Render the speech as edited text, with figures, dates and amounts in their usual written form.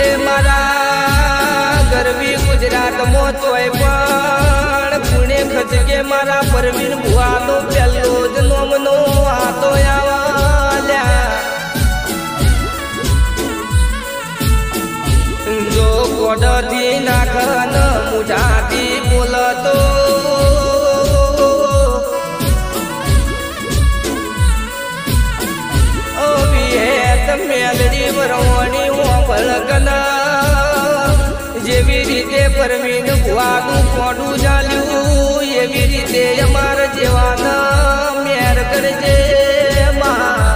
એ મારા ગરવી ગુજરાતમાં તોય પણ પુણે ખચકે મારા પરવીન ભુવાનો પહેલો જ નોમનો આતો આવાલ્યા જો કોડથી નાખન મુઠાથી બોલતો મેલડી વરવણી વળગના જેવી રીતે પરમીન ભુવાનું કોડું ચાલ્યું એવી રીતે અમાર જેવાના મેર કરજે માં